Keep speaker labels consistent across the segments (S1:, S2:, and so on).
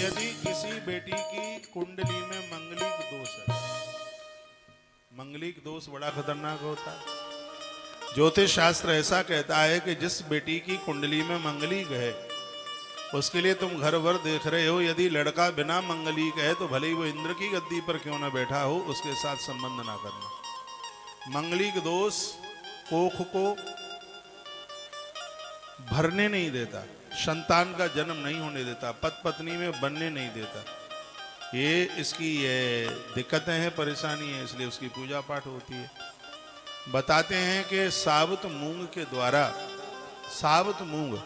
S1: यदि किसी बेटी की कुंडली में मंगलिक दोष है, मंगलिक दोष बड़ा खतरनाक होता है। ज्योतिष शास्त्र ऐसा कहता है कि जिस बेटी की कुंडली में मंगलिक है उसके लिए तुम घर भर देख रहे हो, यदि लड़का बिना मंगलिक है तो भले ही वो इंद्र की गद्दी पर क्यों ना बैठा हो, उसके साथ संबंध ना करना। मंगलिक दोष कोख को भरने नहीं देता, संतान का जन्म नहीं होने देता, पति पत्नी में बनने नहीं देता। ये इसकी ये दिक्कतें हैं, परेशानी है, इसलिए उसकी पूजा पाठ होती है। बताते हैं कि साबुत मूंग के द्वारा, साबुत मूंग,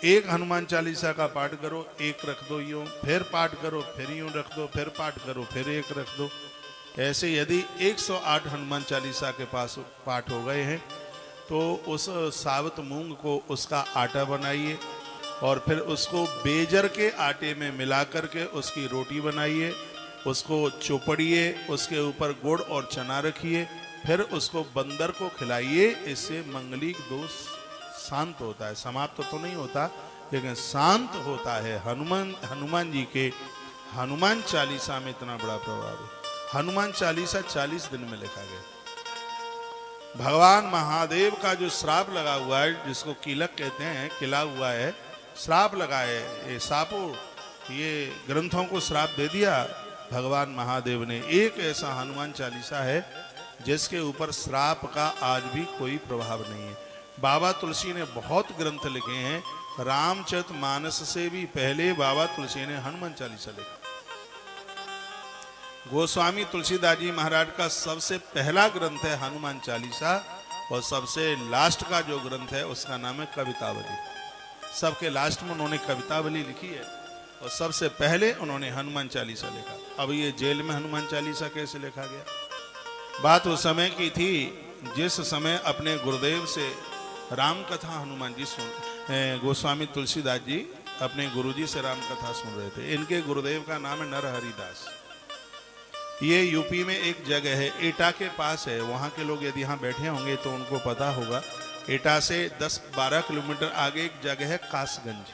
S1: एक हनुमान चालीसा का पाठ करो, एक रख दो यूं, फिर पाठ करो, फिर यूं रख दो, फिर पाठ करो, फिर एक रख दो। ऐसे यदि 108 हनुमान चालीसा के पास पाठ हो गए हैं तो उस साबुत मूंग को उसका आटा बनाइए और फिर उसको बेजर के आटे में मिला करके उसकी रोटी बनाइए, उसको चोपड़िए, उसके ऊपर गुड़ और चना रखिए, फिर उसको बंदर को खिलाइए। इससे मंगलिक दोष शांत होता है, समाप्त तो नहीं होता लेकिन शांत होता है। हनुमान जी के हनुमान चालीसा में इतना बड़ा प्रभाव है। हनुमान चालीसा 40 दिन में लिखा गया। भगवान महादेव का जो श्राप लगा हुआ है, जिसको कीलक कहते हैं, किला हुआ है, श्राप लगा है, ये सापो, ये ग्रंथों को श्राप दे दिया भगवान महादेव ने। एक ऐसा हनुमान चालीसा है जिसके ऊपर श्राप का आज भी कोई प्रभाव नहीं है। बाबा तुलसी ने बहुत ग्रंथ लिखे हैं, रामचरितमानस से भी पहले बाबा तुलसी ने हनुमान चालीसा लिखा। गोस्वामी तुलसीदास जी महाराज का सबसे पहला ग्रंथ है हनुमान चालीसा और सबसे लास्ट का जो ग्रंथ है उसका नाम है कवितावली। सबके लास्ट में उन्होंने कवितावली लिखी है और सबसे पहले उन्होंने हनुमान चालीसा लिखा। अब ये जेल में हनुमान चालीसा कैसे लिखा गया? बात उस समय की थी जिस समय अपने गुरुदेव से राम कथा हनुमान जी गोस्वामी तुलसीदास जी अपने गुरुजी से राम कथा सुन रहे थे। इनके गुरुदेव का नाम है नरहरि दास। ये यूपी में एक जगह है, एटा के पास है। वहाँ के लोग यदि यहाँ बैठे होंगे तो उनको पता होगा। एटा से 10-12 किलोमीटर आगे एक जगह है कासगंज,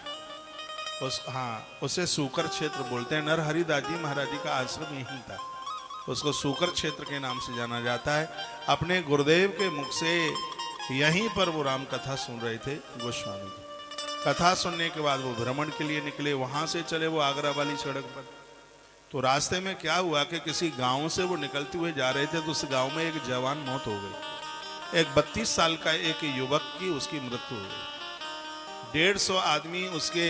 S1: उसे सूकर क्षेत्र बोलते हैं। नरहरि दास जी महाराज जी का आश्रम यहीं था, उसको सूकर क्षेत्र के नाम से जाना जाता है। अपने गुरुदेव के मुख से यहीं पर वो राम कथा सुन रहे थे गोस्वामी जी। कथा सुनने के बाद वो भ्रमण के लिए निकले, वहां से चले वो आगरा वाली सड़क पर। तो रास्ते में क्या हुआ कि किसी गांव से वो निकलते हुए जा रहे थे तो उस गांव में एक जवान मौत हो गई। एक 32 साल का एक युवक की उसकी मृत्यु हो गई। 150 आदमी उसके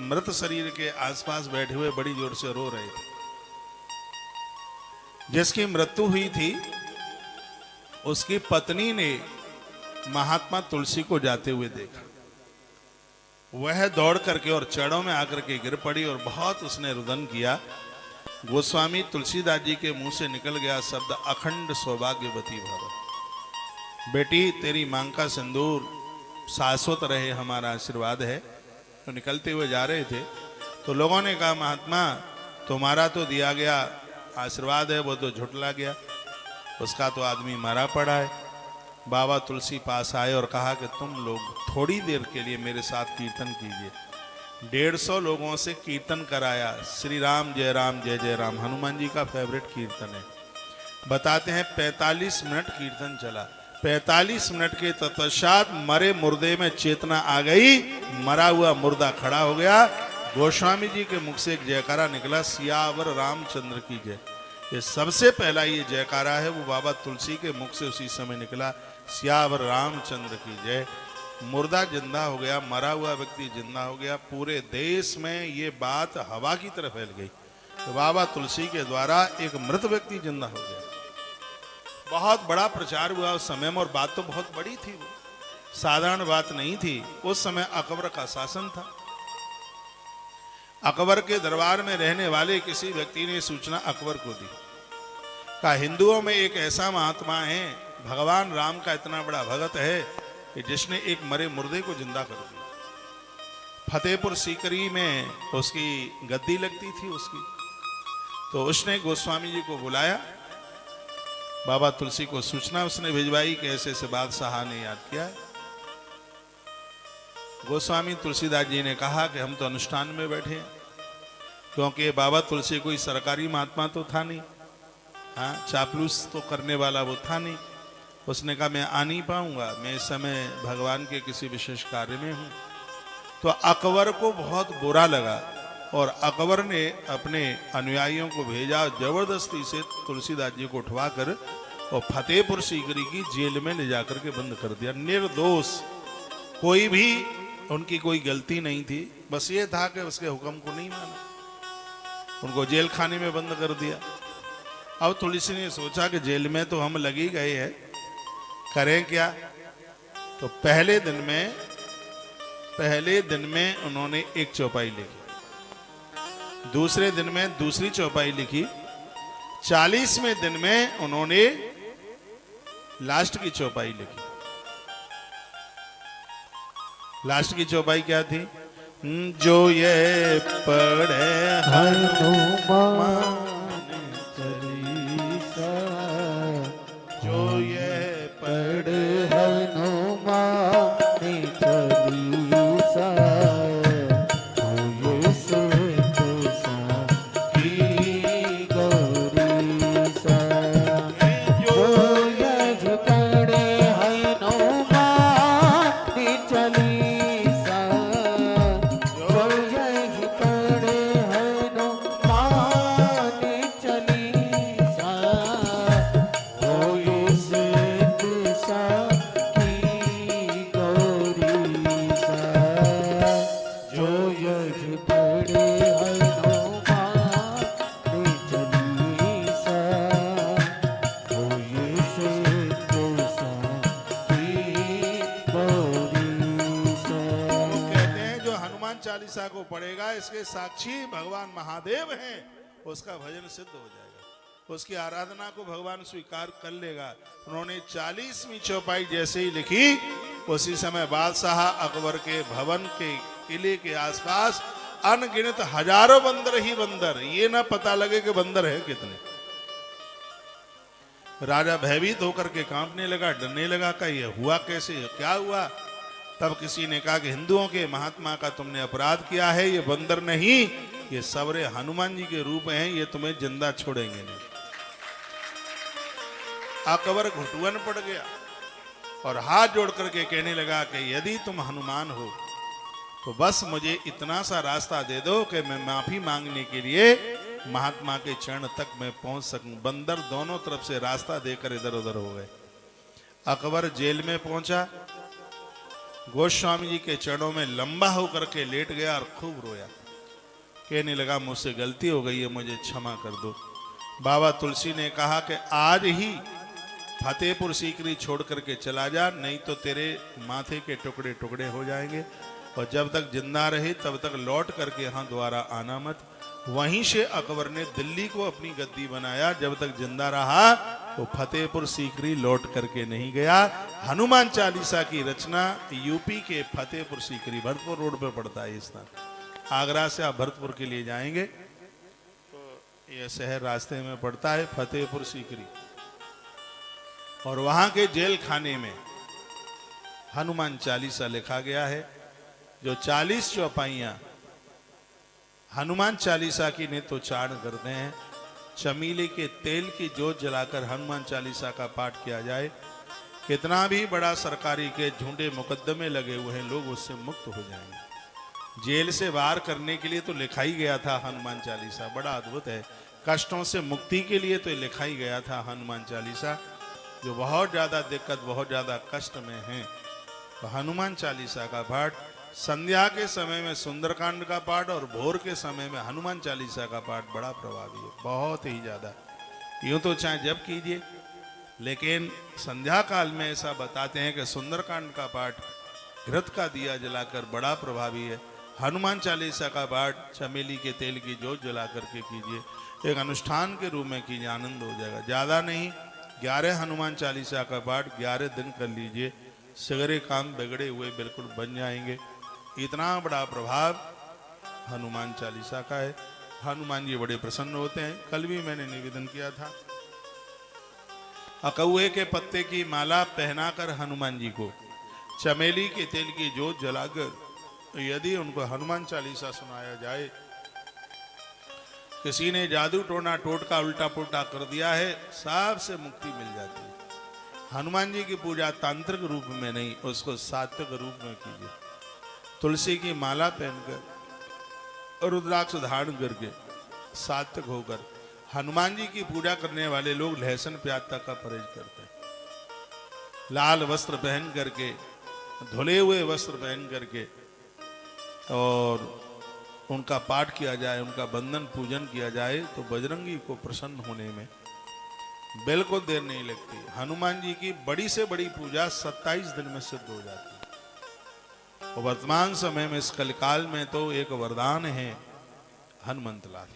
S1: मृत शरीर के आसपास बैठे हुए बड़ी जोर से रो रहे थे। जिसकी मृत्यु हुई थी उसकी पत्नी ने महात्मा तुलसी को जाते हुए देखा। वह दौड़ करके और चरणों में आकर के गिर पड़ी और बहुत उसने रुदन किया। गोस्वामी तुलसीदास जी के मुंह से निकल गया शब्द, अखंड सौभाग्यवती भव। बेटी तेरी मांग का सिंदूर शाश्वत रहे, हमारा आशीर्वाद है। तो निकलते हुए जा रहे थे तो लोगों ने कहा, महात्मा तुम्हारा तो दिया गया आशीर्वाद है वो तो झुठला गया, उसका तो आदमी मरा पड़ा है। बाबा तुलसी पास आए और कहा कि तुम लोग थोड़ी देर के लिए मेरे साथ कीर्तन कीजिए। 150 लोगों से कीर्तन कराया। श्री राम जय जय राम हनुमान जी का फेवरेट कीर्तन है। बताते हैं 45 मिनट कीर्तन चला। 45 मिनट के तत्पश्चात मरे मुर्दे में चेतना आ गई, मरा हुआ मुर्दा खड़ा हो गया। गोस्वामी जी के मुख से एक जयकारा निकला, सियावर रामचंद्र की जय। ये सबसे पहला ये जयकारा है वो बाबा तुलसी के मुख से उसी समय निकला, सियावर रामचंद्र की जय। मुर्दा जिंदा हो गया, मरा हुआ व्यक्ति जिंदा हो गया। पूरे देश में ये बात हवा की तरह फैल गई तो बाबा तुलसी के द्वारा एक मृत व्यक्ति जिंदा हो गया। बहुत बड़ा प्रचार हुआ उस समय में और बात तो बहुत बड़ी थी, वो साधारण बात नहीं थी। उस समय अकबर का शासन था। अकबर के दरबार में रहने वाले किसी व्यक्ति ने सूचना अकबर को दी, कहा हिंदुओं में एक ऐसा महात्मा है, भगवान राम का इतना बड़ा भगत है कि जिसने एक मरे मुर्दे को जिंदा कर दिया। फतेहपुर सीकरी में उसकी गद्दी लगती थी उसकी। तो उसने गोस्वामी जी को बुलाया, बाबा तुलसी को सूचना उसने भिजवाई कि ऐसे ऐसे बादशाह ने याद किया। गोस्वामी तुलसीदास जी ने कहा कि हम तो अनुष्ठान में बैठे हैं, क्योंकि बाबा तुलसी कोई सरकारी महात्मा तो था नहीं, हाँ, चापलूस तो करने वाला वो था नहीं। उसने कहा मैं आ नहीं पाऊंगा, मैं इस समय भगवान के किसी विशेष कार्य में हूं। तो अकबर को बहुत बुरा लगा और अकबर ने अपने अनुयायियों को भेजा, जबरदस्ती से तुलसीदास जी को उठवाकर और फतेहपुर सीकरी की जेल में ले जाकर के बंद कर दिया। निर्दोष, कोई भी उनकी कोई गलती नहीं थी, बस ये था कि उसके हुक्म को नहीं माना, उनको जेल खाने में बंद कर दिया। अब तुलसी ने सोचा कि जेल में तो हम लग ही गए हैं, करें क्या। तो पहले दिन में उन्होंने एक चौपाई लिखी, दूसरे दिन में दूसरी चौपाई लिखी, 40वें दिन में उन्होंने लास्ट की चौपाई लिखी। लास्ट की चौपाई क्या थी? जो ये पढ़े हनुमान चालीसा, जो ये पढ़े
S2: हनुमान चालीसा, होए सुरसा की गौरीसा। जो यज पढ़े हनुमान चालीसा, जो यज पढ़े हनुमान चालीसा, होए सुरसा की गौरीसा। जो यज पढ़े हनुमान चालीसा, होए सुरसा की गौरीसा।
S1: कहते हैं जो हनुमान चालीसा को पढ़ेगा, इसके साक्षी भगवान महादेव हैं, उसका भजन सिद्ध हो जाएगा, उसकी आराधना को भगवान स्वीकार कर लेगा। उन्होंने 40वीं चौपाई जैसे ही लिखी, उसी समय बादशाह अकबर के भवन के किले के आसपास अनगिनत हजारों बंदर ही बंदर, ये ना पता लगे कि बंदर है कितने। राजा भयभीत होकर के कांपने लगा, डरने लगा कि ये हुआ कैसे, क्या हुआ। तब किसी ने कहा कि हिंदुओं के महात्मा का तुमने अपराध किया है, ये बंदर नहीं, ये सवरे हनुमान जी के रूप हैं, ये तुम्हें जिंदा छोड़ेंगे नहीं। अकबर घुटुअन पड़ गया और हाथ जोड़ करके कहने लगा कि यदि तुम हनुमान हो तो बस मुझे इतना सा रास्ता दे दो कि मैं माफी मांगने के लिए महात्मा के चरण तक मैं पहुंच सकूं। बंदर दोनों तरफ से रास्ता देकर इधर उधर हो गए। अकबर जेल में पहुंचा, गोस्वामी जी के चरणों में लंबा होकर के लेट गया और खूब रोया, कहने लगा मुझसे गलती हो गई है, मुझे क्षमा कर दो। बाबा तुलसी ने कहा कि आज ही फतेहपुर सीकरी छोड़ करके चला जा, नहीं तो तेरे माथे के टुकड़े टुकड़े हो जाएंगे, और जब तक जिंदा रहे तब तक लौट करके यहाँ दोबारा आना मत। वहीं से अकबर ने दिल्ली को अपनी गद्दी बनाया, जब तक जिंदा रहा वो फतेहपुर सीकरी लौट करके नहीं गया। हनुमान चालीसा की रचना यूपी के फतेहपुर सीकरी, भरतपुर रोड पे पड़ता है ये स्थान। आगरा से आप भरतपुर के लिए जाएंगे तो यह शहर रास्ते में पड़ता है, फतेहपुर सीकरी। और वहां के जेल खाने में हनुमान चालीसा लिखा गया है, जो 40 चौपाइयां हनुमान चालीसा की नित्योच्चारण करते हैं। चमेली के तेल की जोत जलाकर हनुमान चालीसा का पाठ किया जाए, कितना भी बड़ा सरकारी के झूठे मुकदमे लगे हुए हैं, लोग उससे मुक्त हो जाएंगे। जेल से बाहर करने के लिए तो लिखा ही गया था हनुमान चालीसा, बड़ा अद्भुत है। कष्टों से मुक्ति के लिए तो लिखा ही गया था हनुमान चालीसा। जो बहुत ज्यादा दिक्कत, बहुत ज्यादा कष्ट में हैं, तो हनुमान चालीसा का पाठ, संध्या के समय में सुंदरकांड का पाठ और भोर के समय में हनुमान चालीसा का पाठ बड़ा प्रभावी है, बहुत ही ज्यादा। यूं तो चाहे जब कीजिए, लेकिन संध्या काल में ऐसा बताते हैं कि सुंदरकांड का पाठ घृत का दिया जलाकर बड़ा प्रभावी है। हनुमान चालीसा का पाठ चमेली के तेल की जोत जला करके कीजिए, एक अनुष्ठान के रूप में कीजिए, आनंद हो जाएगा। ज्यादा नहीं, 11 हनुमान चालीसा का पाठ 11 दिन कर लीजिए, सगरे काम बिगड़े हुए बिल्कुल बन जाएंगे। इतना बड़ा प्रभाव हनुमान चालीसा का है। हनुमान जी बड़े प्रसन्न होते हैं। कल भी मैंने निवेदन किया था, अकौए के पत्ते की माला पहनाकर हनुमान जी को, चमेली के तेल की जोत जलाकर यदि उनको हनुमान चालीसा सुनाया जाए किसी ने जादू टोना टोटका उल्टा पुल्टा कर दिया है, सबसे मुक्ति मिल जाती है। हनुमान जी की पूजा तांत्रिक रूप में नहीं, उसको सात्विक रूप में कीजिए। तुलसी की माला पहनकर, रुद्राक्ष धारण करके, सात्विक होकर। हनुमान जी की पूजा करने वाले लोग लहसुन प्याज तक का परहेज करते हैं। लाल वस्त्र पहन करके, धुले हुए वस्त्र पहन करके और उनका पाठ किया जाए, उनका बंधन पूजन किया जाए, तो बजरंगी को प्रसन्न होने में बिल्कुल देर नहीं लगती। हनुमान जी की बड़ी से बड़ी पूजा 27 दिन में सिद्ध हो जाती है। और वर्तमान समय में इस कलिकाल में तो एक वरदान है हनुमंत लाल।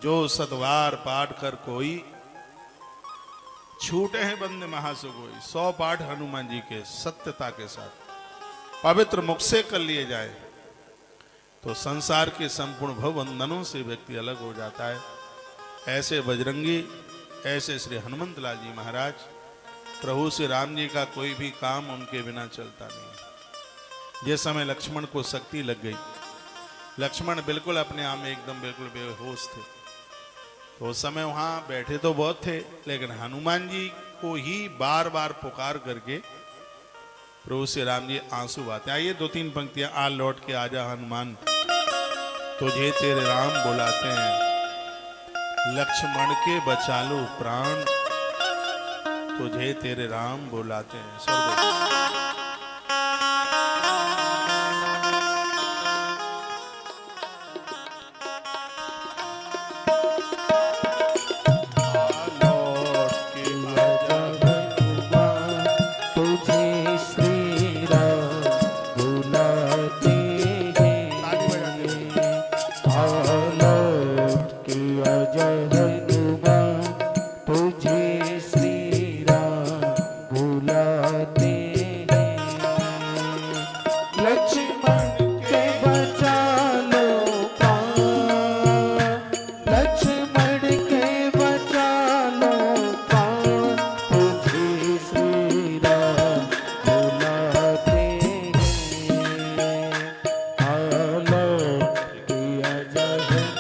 S1: जो सतवार पाठ कर कोई, छूटे हैं बंद महासुगोई। 100 पाठ हनुमान जी के सत्यता के साथ पवित्र मुख से कर लिए जाए तो संसार के संपूर्ण भव बंधनों से व्यक्ति अलग हो जाता है। ऐसे बजरंगी, ऐसे श्री हनुमंत लाल जी महाराज, प्रभु श्री राम जी का कोई भी काम उनके बिना चलता नहीं। जिस समय लक्ष्मण को शक्ति लग गई, लक्ष्मण बिल्कुल अपने आप में एकदम बिल्कुल बेहोश थे, तो उस समय वहां बैठे तो बहुत थे, लेकिन हनुमान जी को ही बार बार पुकार करके प्रभु श्री राम जी आंसू बहाते। आइए 2-3 पंक्तियां। आ लौट के आजा हनुमान, तुझे तेरे राम बुलाते हैं, लक्ष्मण के बचा लो प्राण, तुझे तेरे राम बुलाते हैं। स्वर्ग
S2: तुझे श्री राम बुलाते हैं। आलोक के अजय हनुमान, तुझे श्री राम बुलाते हैं। लक्ष्मण के बचा लो प्राण, लक्ष्मण के बचा लो प्राण, तुझे श्री राम बुलाते हैं। आलोक के अजय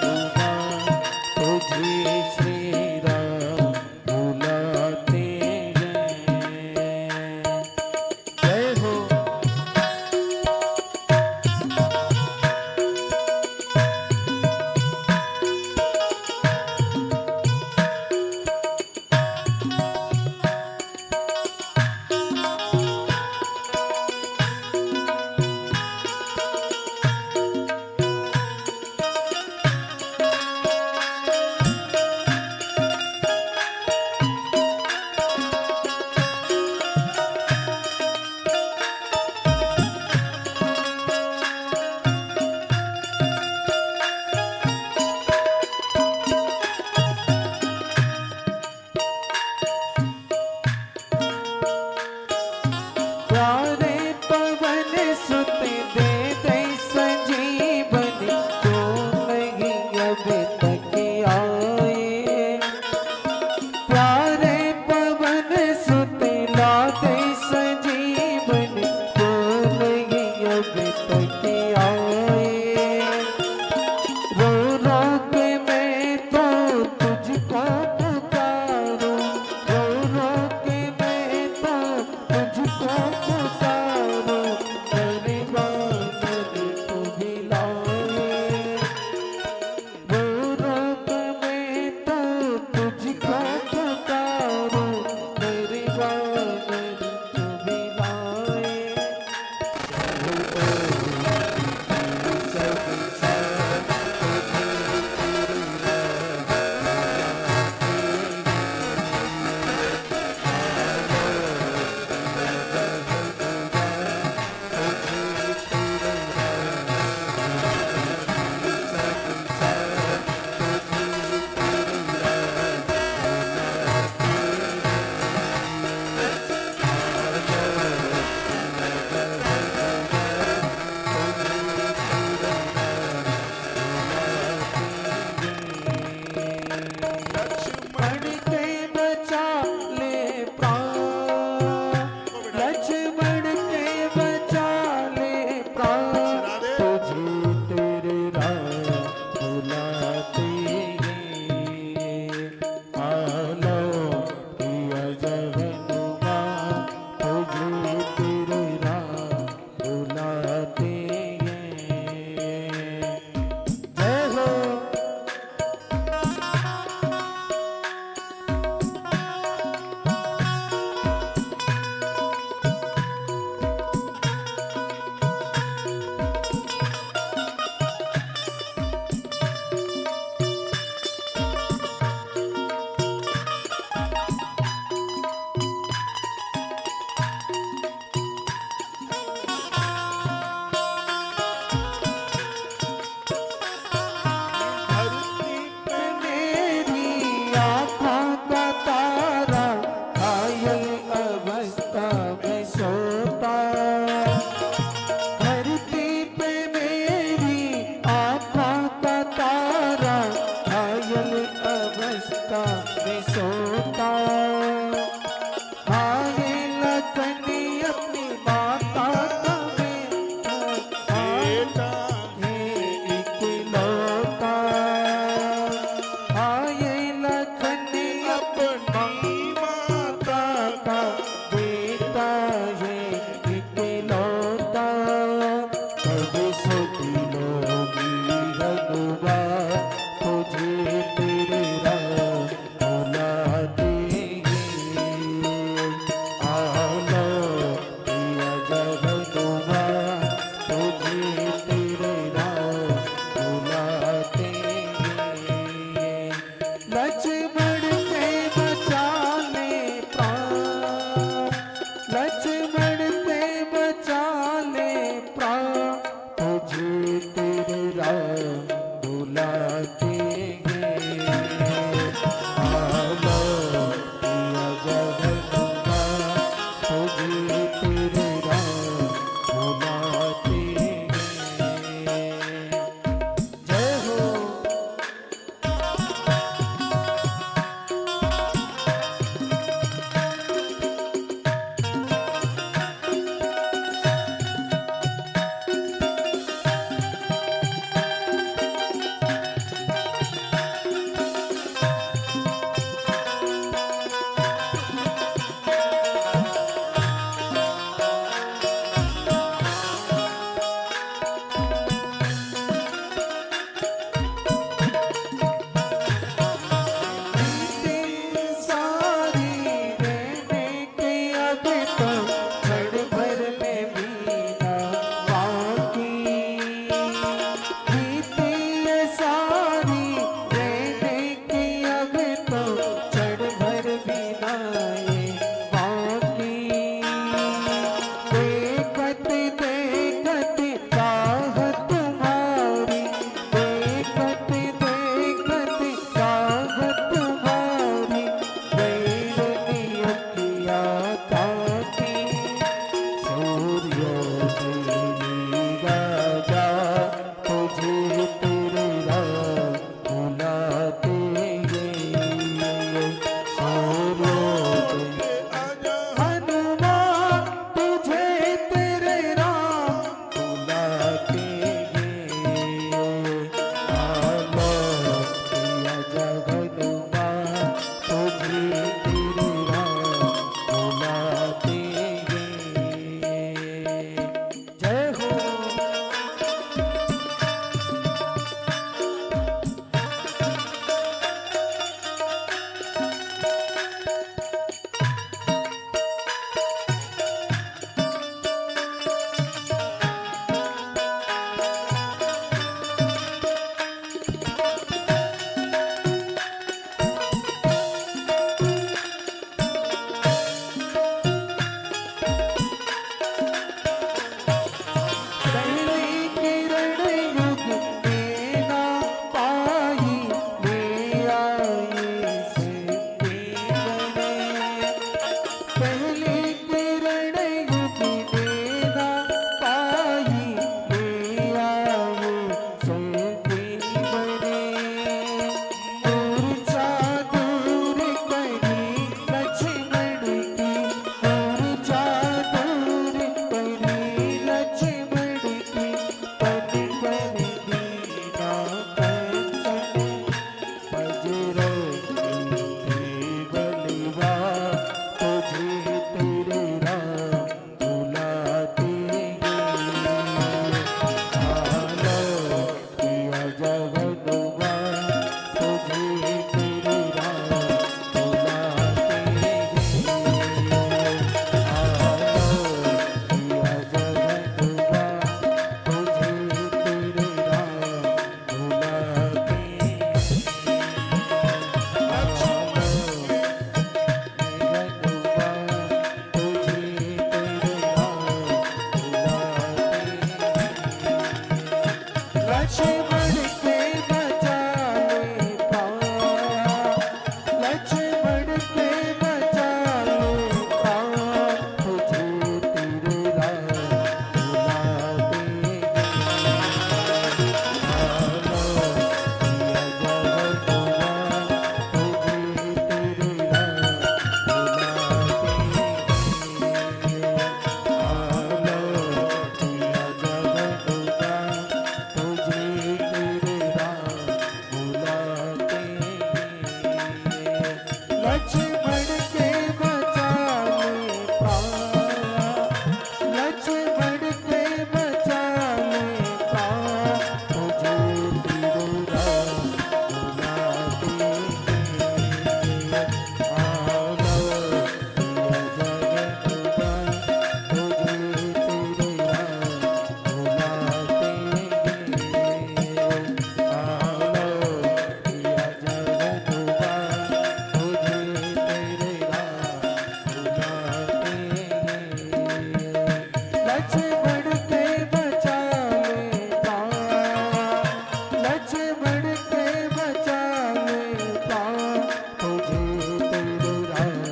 S2: बढ़ के बचा ले प्राण तुझे तेरे राम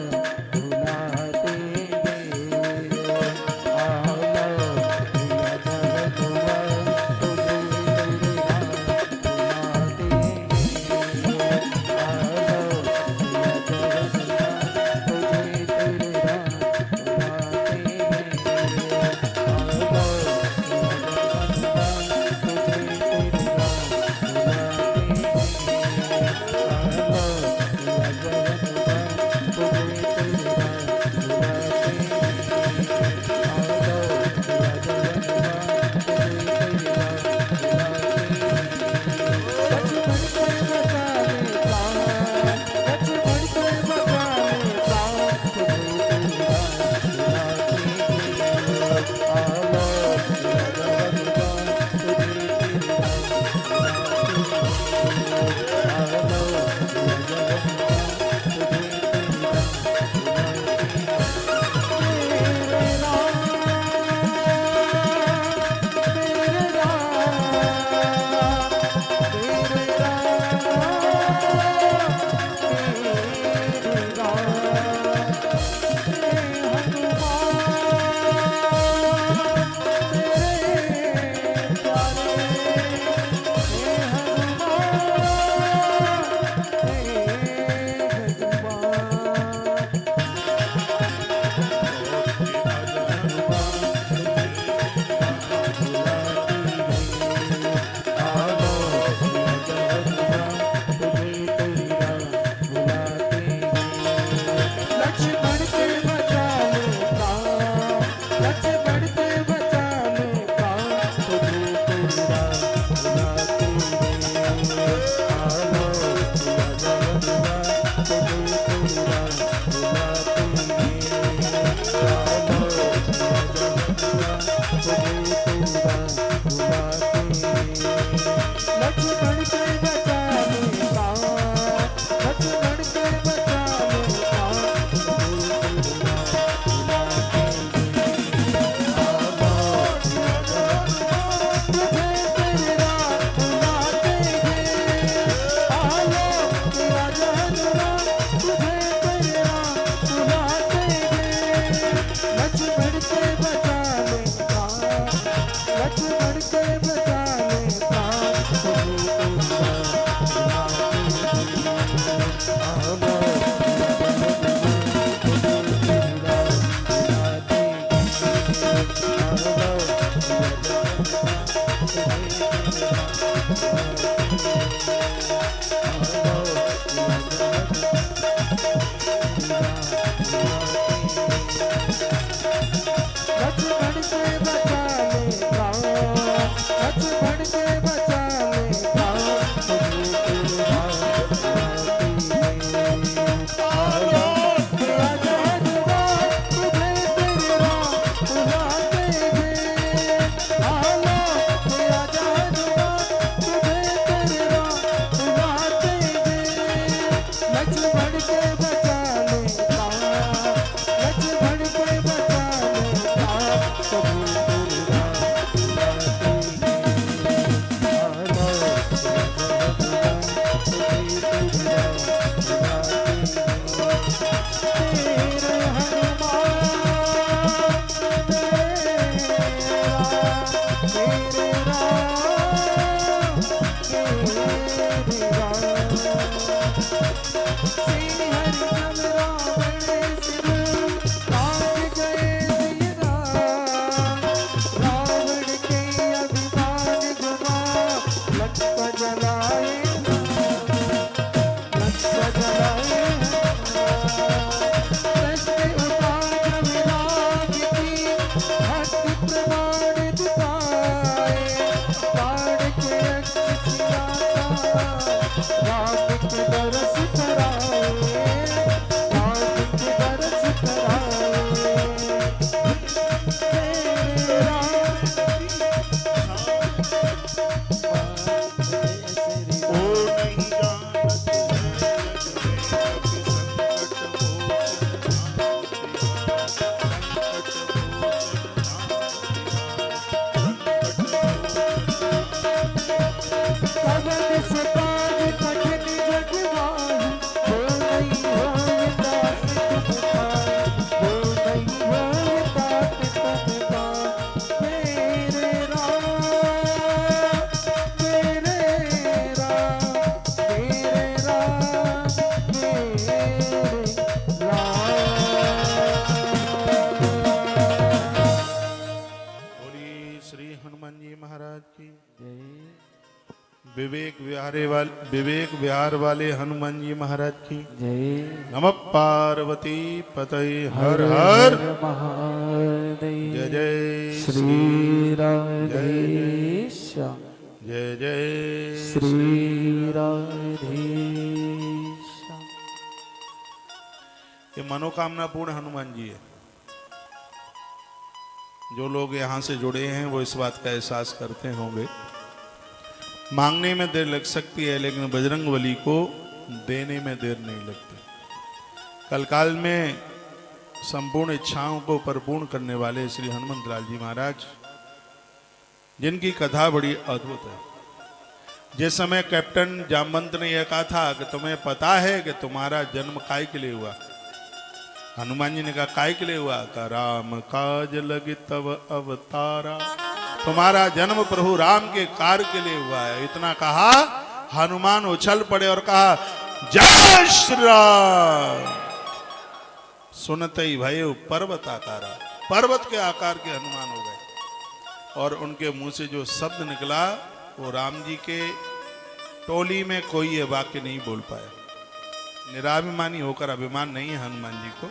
S2: बुलाते हैं। आलो प्रिय जगदुआ तुझे तेरे राम बुलाते हैं। आलो प्रिय जगदुआ तुझे तेरे राम बुलाते
S3: से
S1: विवेक विहार वाले हनुमान जी महाराज की
S2: जय।
S1: नमः पार्वती पतये हर हर
S2: महादेव।
S1: जय जय
S2: श्री राधेश्याम।
S1: जय जय
S2: श्री राधेश्याम।
S1: ये मनोकामना पूर्ण हनुमान जी है। जो लोग यहाँ से जुड़े हैं वो इस बात का एहसास करते होंगे। मांगने में देर लग सकती है लेकिन बजरंगबली को देने में देर नहीं लगती। कलकाल में संपूर्ण इच्छाओं को परिपूर्ण करने वाले श्री हनुमंत लाल जी महाराज, जिनकी कथा बड़ी अद्भुत है। जिस समय कैप्टन जामवंत ने यह कहा था कि तुम्हें पता है कि तुम्हारा जन्म काय के लिए हुआ, हनुमान जी ने कहा काय के लिए हुआ? का राम काज लगी तब अवतारा, तुम्हारा जन्म प्रभु राम के कार्य के लिए हुआ है। इतना कहा, हनुमान उछल पड़े और कहा जय श्री राम। सुनते ही भय पर्वत आकारा, पर्वत के आकार के हनुमान हो गए। और उनके मुंह से जो शब्द निकला वो राम जी के टोली में कोई ये वाक्य नहीं बोल पाया। निराभिमानी होकर, अभिमान नहीं है हनुमान जी को।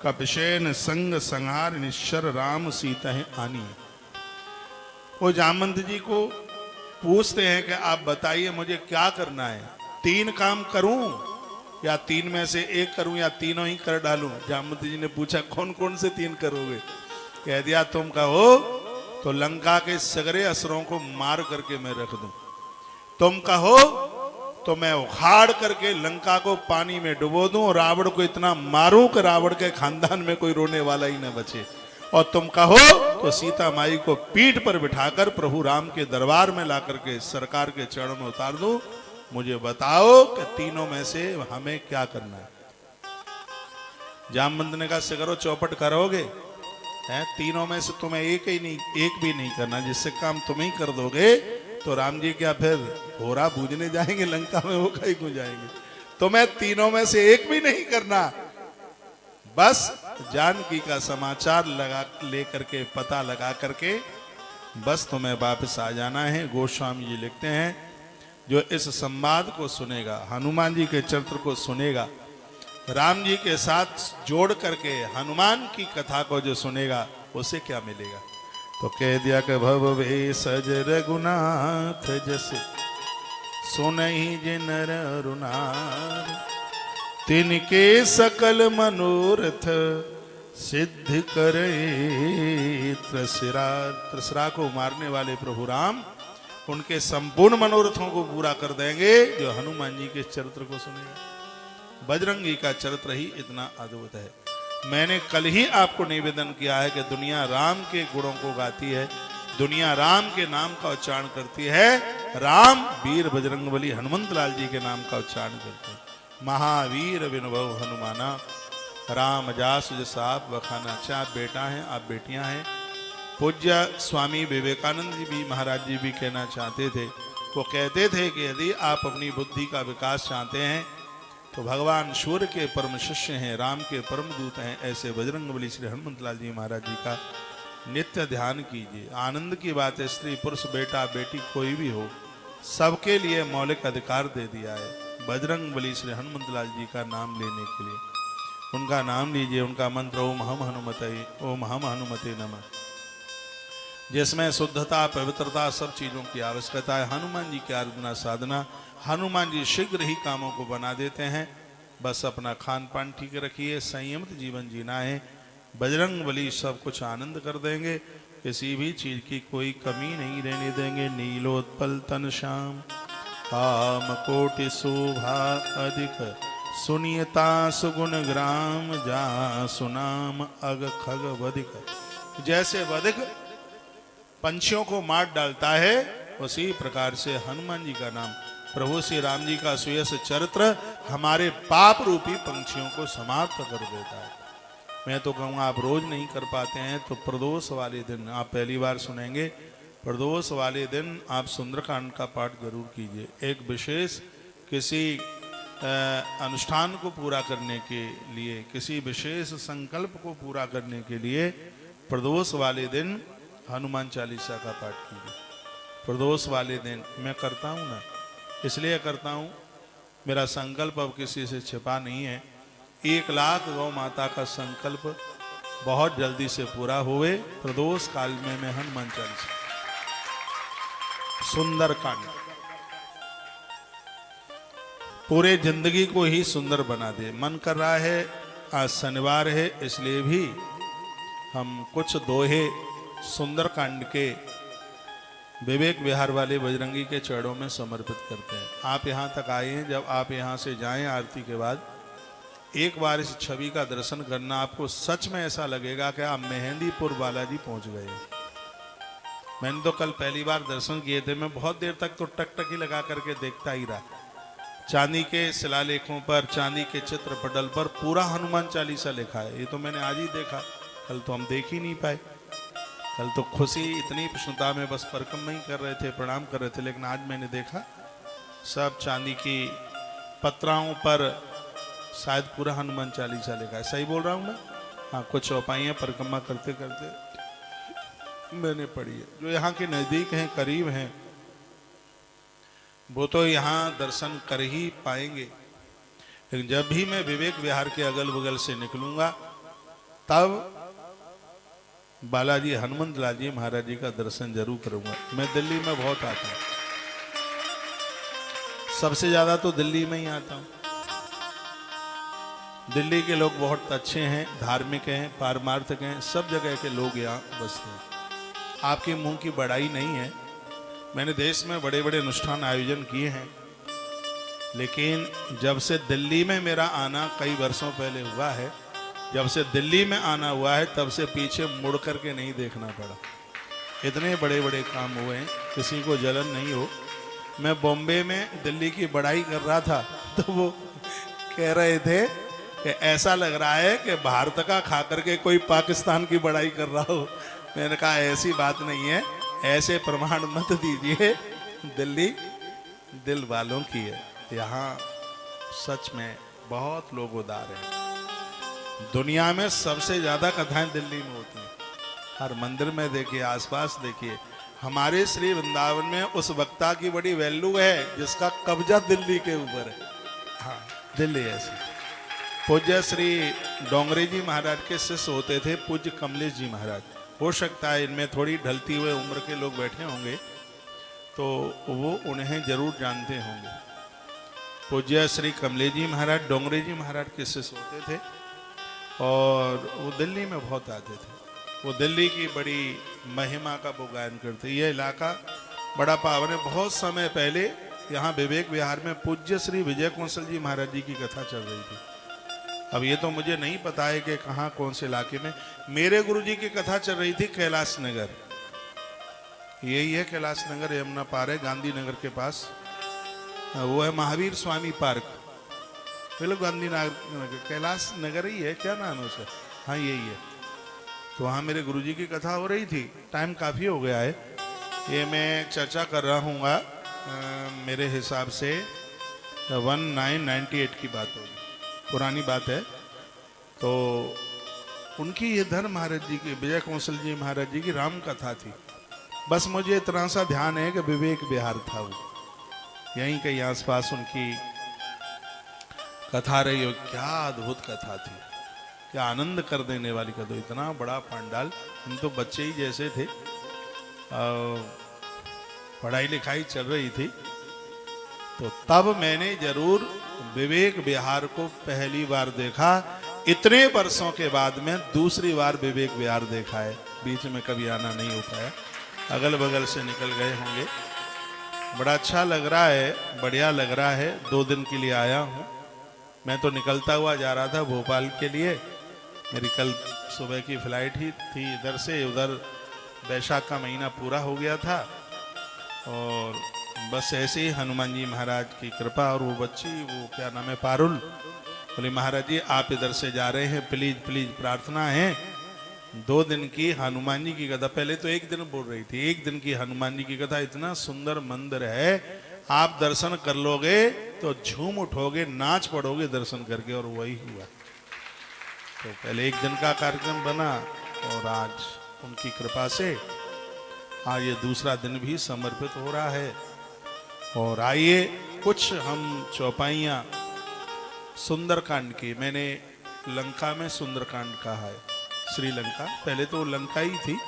S1: कपिशेन संग संहार निश्चर राम सीता है आनी। वो जामवंत जी को पूछते हैं कि आप बताइए मुझे क्या करना है, 3 काम करूं या 3 में से 1 करूं या तीनों ही कर डालूं? जामवंत जी ने पूछा कौन कौन से 3 करोगे? कह दिया तुम कहो तो लंका के सगरे असुरों को मार करके मैं रख दूं, तुम कहो तो मैं उखाड़ करके लंका को पानी में डुबो दूं और रावण को इतना मारूं कि रावण के खानदान में कोई रोने वाला ही न बचे, और तुम कहो तो सीता माई को पीठ पर बिठाकर प्रभु राम के दरबार में ला करके सरकार के चरणों में उतार दूं। मुझे बताओ कि तीनों में से हमें क्या करना है? जामवंत ने कहा सिकरो चौपट करोगे हैं? तीनों में से तुम्हें एक भी नहीं करना। जिससे काम तुम ही कर दोगे तो राम जी क्या फिर होरा बूझने जाएंगे लंका में? वो कहीं को जाएंगे? तुम्हें तीनों में से एक भी नहीं करना, बस जानकी का समाचार लगा लेकर के, पता लगा करके बस तुम्हें वापस आ जाना है। गोस्वामी जी लिखते हैं जो इस संवाद को सुनेगा, हनुमान जी के चरित्र को सुनेगा, राम जी के साथ जोड़ करके हनुमान की कथा को जो सुनेगा, उसे क्या मिलेगा? तो कह दिया कि भव वे सज रघुनाथ जस सुनहि जे नर अरुणार, तिनके सकल मनोरथ सिद्ध करे त्रसरा। त्रसरा को मारने वाले प्रभु राम उनके संपूर्ण मनोरथों को पूरा कर देंगे जो हनुमान जी के चरित्र को सुनेगा। बजरंगी का चरित्र ही इतना अद्भुत है। मैंने कल ही आपको निवेदन किया है कि दुनिया राम के गुणों को गाती है, दुनिया राम के नाम का उच्चारण करती है, राम वीर बजरंगबली हनुमंत लाल जी के नाम का उच्चारण करते हैं। महावीर विनुभव हनुमाना, राम जास जस आप बखाना। अच्छा आप बेटा हैं, आप बेटियां हैं। पूज्य स्वामी विवेकानंद जी भी, महाराज जी भी कहना चाहते थे, वो कहते थे कि यदि आप अपनी बुद्धि का विकास चाहते हैं तो भगवान सूर्य के परम शिष्य हैं, राम के परम दूत हैं, ऐसे बजरंगबली श्री हनुमंत लाल जी महाराज जी का नित्य ध्यान कीजिए। आनंद की बात है, स्त्री पुरुष बेटा बेटी कोई भी हो, सबके लिए मौलिक अधिकार दे दिया है बजरंगबली श्री हनुमंत लाल जी का नाम लेने के लिए। उनका नाम लीजिए, उनका मंत्र ओम हम हनुमते नमः, जिसमें शुद्धता पवित्रता सब चीजों की आवश्यकता है। हनुमान जी की आराधना साधना, हनुमान जी शीघ्र ही कामों को बना देते हैं। बस अपना खान पान ठीक रखिए, संयमित जीवन जीना है। बजरंगबली सब कुछ आनंद कर देंगे, किसी भी चीज की कोई कमी नहीं रहने देंगे। नीलोत्पल तन श्याम काम कोटि शोभा अधिक, सुनियता सुगुण ग्राम जा सुनाम अग खग वधिक। जैसे वधिक पंछियों को मार डालता है, उसी प्रकार से हनुमान जी का नाम, प्रभु श्री राम जी का सुयश चरित्र हमारे पाप रूपी पंछियों को समाप्त कर देता है। मैं तो कहूँगा आप रोज नहीं कर पाते हैं तो प्रदोष वाले दिन, आप पहली बार सुनेंगे, प्रदोष वाले दिन आप सुंदरकांड का पाठ जरूर कीजिए। एक विशेष किसी अनुष्ठान को पूरा करने के लिए, किसी विशेष संकल्प को पूरा करने के लिए प्रदोष वाले दिन हनुमान चालीसा का पाठ कीजिए। प्रदोष वाले दिन मैं करता हूँ ना, इसलिए करता हूँ, मेरा संकल्प अब किसी से छिपा नहीं है। 1,00,000 गौ माता का संकल्प बहुत जल्दी से पूरा हुए। प्रदोष काल में मैं हनुमान चालीसा सुंदर कांड पूरे जिंदगी को ही सुंदर बना दे। मन कर रहा है, आज शनिवार है, इसलिए भी हम कुछ दोहे सुंदर कांड के विवेक विहार वाले बजरंगी के चरणों में समर्पित करते हैं। आप यहाँ तक आए हैं, जब आप यहाँ से जाएं आरती के बाद, एक बार इस छवि का दर्शन करना, आपको सच में ऐसा लगेगा कि आप मेहंदीपुर बालाजी पहुंच गए। मैंने तो कल पहली बार दर्शन किए थे, मैं बहुत देर तक तो टकटकी लगा करके देखता ही रहा। चांदी के शिलालेखों पर, चांदी के चित्र पटल पर पूरा हनुमान चालीसा लिखा है। ये तो मैंने आज ही देखा, कल तो हम देख ही नहीं पाए। कल तो खुशी इतनी प्रसन्नता में बस परिक्रमा ही कर रहे थे, प्रणाम कर रहे थे, लेकिन आज मैंने देखा सब चांदी की पत्राओं पर शायद पूरा हनुमान चालीसा लिखा है। सही बोल रहा हूँ मैं? हाँ, कुछ चौपाइयाँ परिक्रमा करते करते मैंने पढ़ी है। जो यहाँ के नज़दीक हैं, करीब हैं, वो तो यहाँ दर्शन कर ही पाएंगे, लेकिन जब भी मैं विवेक विहार के अगल बगल से निकलूंगा, तब बालाजी हनुमंत लाल जी महाराज जी का दर्शन जरूर करूंगा। मैं दिल्ली में बहुत आता हूँ, सबसे ज्यादा तो दिल्ली में ही आता हूँ। दिल्ली के लोग बहुत अच्छे हैं, धार्मिक हैं, पारमार्थिक हैं, सब जगह के लोग यहाँ बसते हैं। आपके मुंह की बड़ाई नहीं है, मैंने देश में बड़े बड़े अनुष्ठान आयोजन किए हैं, लेकिन जब से दिल्ली में मेरा आना कई वर्षों पहले हुआ है, जब से दिल्ली में आना हुआ है, तब से पीछे मुड़ करके नहीं देखना पड़ा। इतने बड़े बड़े काम हुए हैं, किसी को जलन नहीं हो। मैं बॉम्बे में दिल्ली की बड़ाई कर रहा था, तो वो कह रहे थे कि ऐसा लग रहा है कि भारत का खा करके कोई पाकिस्तान की बड़ाई कर रहा हो। मैंने कहा ऐसी बात नहीं है, ऐसे प्रमाण मत दीजिए, दिल्ली दिल वालों की है। यहाँ सच में बहुत लोग उदार हैं। दुनिया में सबसे ज्यादा कथाएं दिल्ली में होती हैं। हर मंदिर में देखिए, आसपास देखिए, हमारे श्री वृंदावन में उस वक्ता की बड़ी वैल्यू है जिसका कब्जा दिल्ली के ऊपर है। हाँ, दिल्ली ऐसी। पूज्य श्री डोंगरे जी महाराज के शिष्य होते थे पूज्य कमलेश जी महाराज। हो सकता है इनमें थोड़ी ढलती हुए उम्र के लोग बैठे होंगे, तो वो उन्हें जरूर जानते होंगे। पूज्य श्री कमलेश जी महाराज डोंगरे जी महाराज के शिष्य होते थे और वो दिल्ली में बहुत आते थे। वो दिल्ली की बड़ी महिमा का वो गायन करते। ये इलाका बड़ा पावन है। बहुत समय पहले यहाँ विवेक विहार में पूज्य श्री विजय कौशल जी महाराज जी की कथा चल रही थी। अब ये तो मुझे नहीं पता है कि कहाँ कौन से इलाके में। मेरे गुरुजी की कथा चल रही थी कैलाश नगर, यही है कैलाश नगर, यमुना पार है, गांधी नगर के पास। वो है महावीर स्वामी पार्क, बिल्कुल गांधी नगर, कैलाश नगर ही है, क्या नाम है उसका? हाँ यही है। तो वहाँ मेरे गुरुजी की कथा हो रही थी। टाइम काफ़ी हो गया है, ये मैं चर्चा कर रहा हूँ मेरे हिसाब से 1998 की बात होगी, पुरानी बात है। तो उनकी ये धर्म महाराज जी की, विजय कौशल जी महाराज जी की राम कथा थी। बस मुझे इतना सा ध्यान है कि विवेक विहार था वो, यहीं कहीं आसपास उनकी कथा रही हो। क्या अद्भुत कथा थी, क्या आनंद कर देने वाली कथा। इतना बड़ा पंडाल, हम तो बच्चे ही जैसे थे, पढ़ाई लिखाई चल रही थी। तो तब मैंने जरूर विवेक विहार को पहली बार देखा। इतने वर्षों के बाद में दूसरी बार विवेक विहार देखा है। बीच में कभी आना नहीं हो पाया, अगल बगल से निकल गए होंगे। बड़ा अच्छा लग रहा है, बढ़िया लग रहा है। 2 दिन के लिए आया हूँ। मैं तो निकलता हुआ जा रहा था भोपाल के लिए, मेरी कल सुबह की फ्लाइट ही थी इधर से उधर। बैसाख का महीना पूरा हो गया था और बस ऐसे ही हनुमान जी महाराज की कृपा। और वो बच्ची, वो क्या नाम है, पारुल, बोले महाराज जी आप इधर से जा रहे हैं, प्लीज प्लीज प्रार्थना है 2 दिन की हनुमान जी की कथा। पहले तो 1 दिन बोल रही थी, 1 दिन की हनुमान जी की कथा। इतना सुंदर मंदिर है, आप दर्शन कर लोगे तो झूम उठोगे, नाच पड़ोगे दर्शन करके। और वही हुआ। तो पहले 1 दिन का कार्यक्रम बना और आज उनकी कृपा से आज ये दूसरा दिन भी समर्पित हो रहा है। और आइए कुछ हम चौपाइयाँ सुंदरकांड की, मैंने लंका में सुंदरकांड कहा है, श्रीलंका, पहले तो लंका ही थी।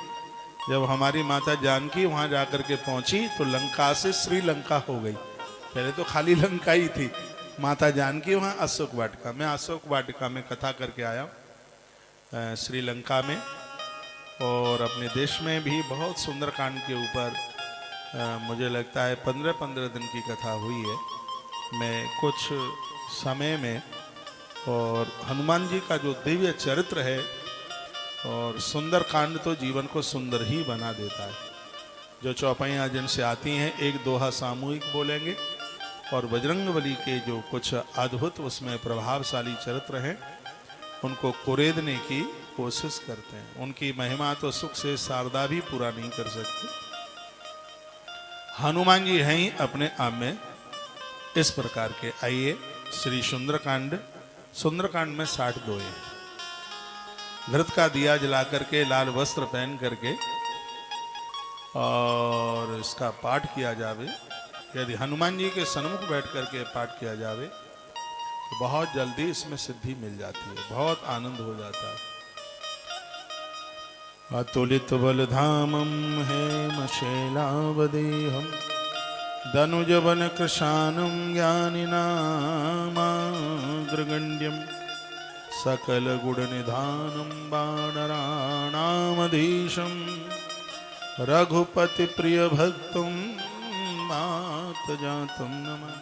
S1: जब हमारी माता जानकी वहां जाकर के पहुंची तो लंका से श्रीलंका हो गई, पहले तो खाली लंका ही थी। माता जानकी वहां अशोक वाटिका, मैं अशोक वाटिका में कथा करके आया श्रीलंका में, और अपने देश में भी बहुत सुंदरकांड के ऊपर मुझे लगता है 15-15 दिन की कथा हुई है। मैं कुछ समय में, और हनुमान जी का जो दिव्य चरित्र है और सुंदरकांड तो जीवन को सुंदर ही बना देता है। जो चौपाइयाँ जिनसे आती हैं, एक दोहा सामूहिक बोलेंगे, और बजरंगबली के जो कुछ अद्भुत उसमें प्रभावशाली चरित्र हैं उनको कुरेदने की कोशिश करते हैं। उनकी महिमा तो सुख से शारदा भी पूरा नहीं कर सकती। हनुमान जी हैं ही अपने आप में इस प्रकार के। आइए श्री सुंदरकांड, सुंदरकांड में 60 दोहे, घृत का दिया जला करके, लाल वस्त्र पहन करके और इसका पाठ किया जावे। यदि हनुमान जी के सन्मुख बैठ करके पाठ किया जावे तो बहुत जल्दी इसमें सिद्धि मिल जाती है, बहुत आनंद हो जाता है। अतुलित बल धामम हेम शैलावदेहम धनुज बन कृशानम ज्ञानिनामाग्रगण्यम सकल गुण निधानम वानराणामधीशम रघुपति प्रिय भक्तम मात जातम नमः।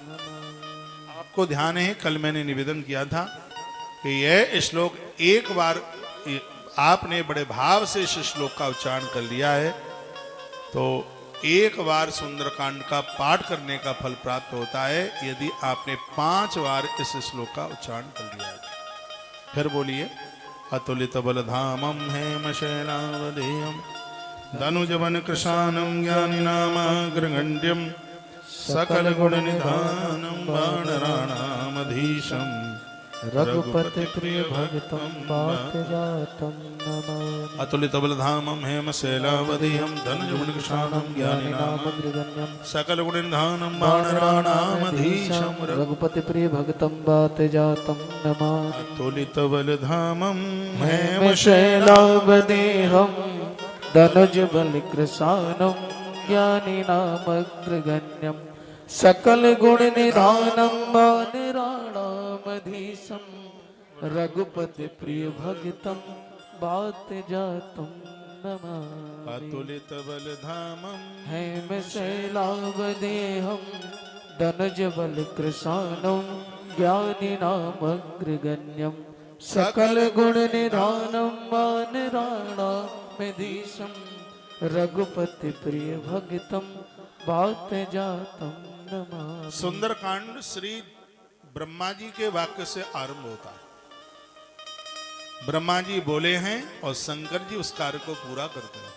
S1: आपको ध्यान है, कल मैंने निवेदन किया था कि यह श्लोक एक बार आपने बड़े भाव से इस श्लोक का उच्चारण कर लिया है तो एक बार सुंदरकांड का पाठ करने का फल प्राप्त होता है, यदि आपने 5 बार इस श्लोक का उच्चारण कर लिया है। फिर बोलिए, अतुलित बलधामम हेम शैलावदेयम धनुजवन कृशानम ज्ञानिनामाग्रगण्यम सकल गुण निधानम वानराणामधीशम
S2: रघुपति प्रिय भक्तम वात जातम नमामि।
S1: अतुलित बलधामम हेम शैलावदेयम धनुजवन कृशानम ज्ञानिनामाग्रगण्यम सकल गुण निधानम वानराणामधीशम
S2: रघुपति प्रिय भक्तम वात जातम नमामि।
S1: अतुलित बलधामम
S2: हेम शैलावदेहम धनुज बल कृशानम ज्ञानिनामग्रगण्यम सकल गुण निधानम वानराणामधीशम रघुपति प्रिय भक्तम वात जातम नमामि।
S1: अतुलित बलधामम
S2: हेम शैलावदेहम धनुज बल कृशानम ज्ञानिनामग्रगण्यम सकल गुण निधानम वानराणामधीशम रघुपति प्रिय भक्तम वात जातम नमामि।
S1: सुंदरकांड श्री ब्रह्मा जी के वाक्य से आरंभ होता है। ब्रह्मा जी बोले हैं और शंकर जी उस कार्य को पूरा करते हैं।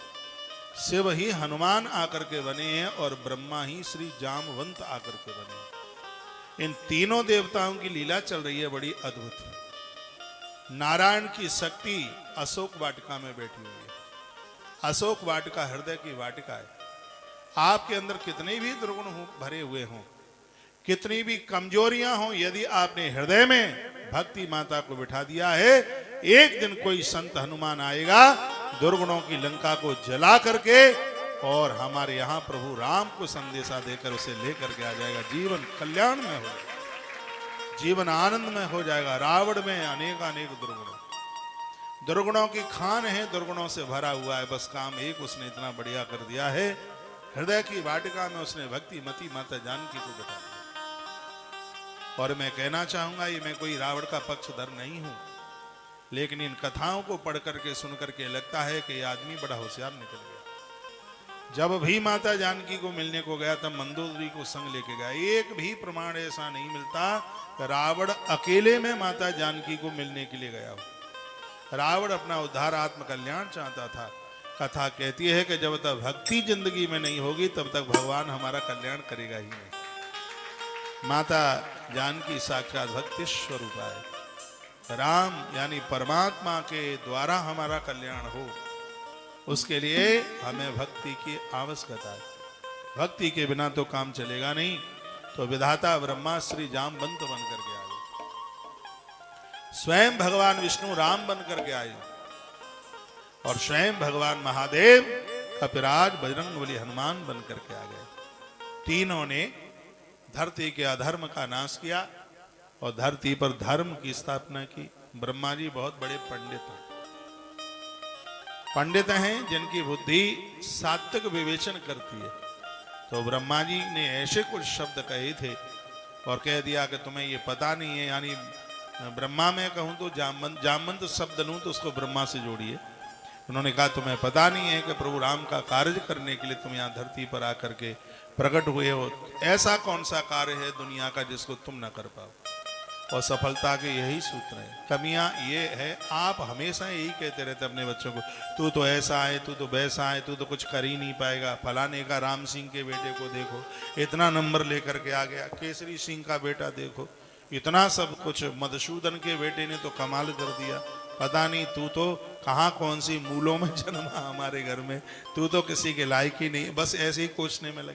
S1: शिव ही हनुमान आकर के बने हैं और ब्रह्मा ही श्री जामवंत आकर के बने हैं। इन तीनों देवताओं की लीला चल रही है, बड़ी अद्भुत। नारायण की शक्ति अशोक वाटिका में बैठी हुई है। अशोक वाटिका हृदय की वाटिका है। आपके अंदर कितने भी दुर्गुण भरे हुए हों, कितनी भी कमजोरियां हों, यदि आपने हृदय में भक्ति माता को बिठा दिया है, एक दिन कोई संत हनुमान आएगा, दुर्गुणों की लंका को जला करके और हमारे यहाँ प्रभु राम को संदेशा देकर उसे लेकर के आ जाएगा। जीवन कल्याण में हो जाएगा, जीवन आनंद में हो जाएगा। रावण में अनेक दुर्गुणों की खान है, दुर्गुणों से भरा हुआ है। बस काम एक उसने इतना बढ़िया कर दिया है, हृदय की वाटिका में उसने भक्ति मती माता जानकी को बिठा दिया। और मैं कहना चाहूंगा, ये मैं कोई रावण का पक्षधर नहीं हूं, लेकिन इन कथाओं को पढ़ करके सुन करके लगता है कि ये आदमी बड़ा होशियार निकल गया। जब भी माता जानकी को मिलने को गया तब मंदोदरी को संग लेके गया। एक भी प्रमाण ऐसा नहीं मिलता रावण अकेले में माता जानकी को मिलने के लिए गया हो। रावण अपना उद्धार आत्म कल्याण चाहता था। कथा कहती है कि जब तक भक्ति जिंदगी में नहीं होगी तब तक भगवान हमारा कल्याण करेगा ही नहीं। माता जानकी साक्षात भक्ति स्वरूप है। राम यानी परमात्मा के द्वारा हमारा कल्याण हो, उसके लिए हमें भक्ति की आवश्यकता है। भक्ति के बिना तो काम चलेगा नहीं। तो विधाता ब्रह्मा श्री जामवंत बन करके आए, स्वयं भगवान विष्णु राम बन करके आए, और स्वयं भगवान महादेव कपिराज बजरंगबली हनुमान बन करके आ गए। तीनों ने धरती के अधर्म का नाश किया और धरती पर धर्म की स्थापना की। ब्रह्मा जी बहुत बड़े पंडित हैं, पंडित हैं जिनकी बुद्धि सात्विक विवेचन करती है। तो ब्रह्मा जी ने ऐसे कुछ शब्द कहे थे और कह दिया कि तुम्हें ये पता नहीं है, यानी ब्रह्मा में कहूं तो जामवंत शब्द लूं तो उसको ब्रह्मा से जोड़िए। उन्होंने कहा तुम्हें पता नहीं है कि प्रभु राम का कार्य करने के लिए तुम यहाँ धरती पर आकर के प्रकट हुए हो। ऐसा कौन सा कार्य है दुनिया का जिसको तुम न कर पाओ, और सफलता के यही सूत्र है। कमियां ये है, आप हमेशा यही कहते रहते अपने बच्चों को, तू तो ऐसा है, तू तो वैसा है, तू तो कुछ कर ही नहीं पाएगा। फलाने का राम सिंह के बेटे को देखो, इतना नंबर लेकर के आ गया। केसरी सिंह का बेटा देखो, इतना सब कुछ। मधुसूदन के बेटे ने तो कमाल कर दिया। पता नहीं तू तो कहाँ कौन सी मूलों में जन्मा हमारे घर में, तू तो किसी के लायक ही नहीं। बस ऐसे ही कोसने में लगे।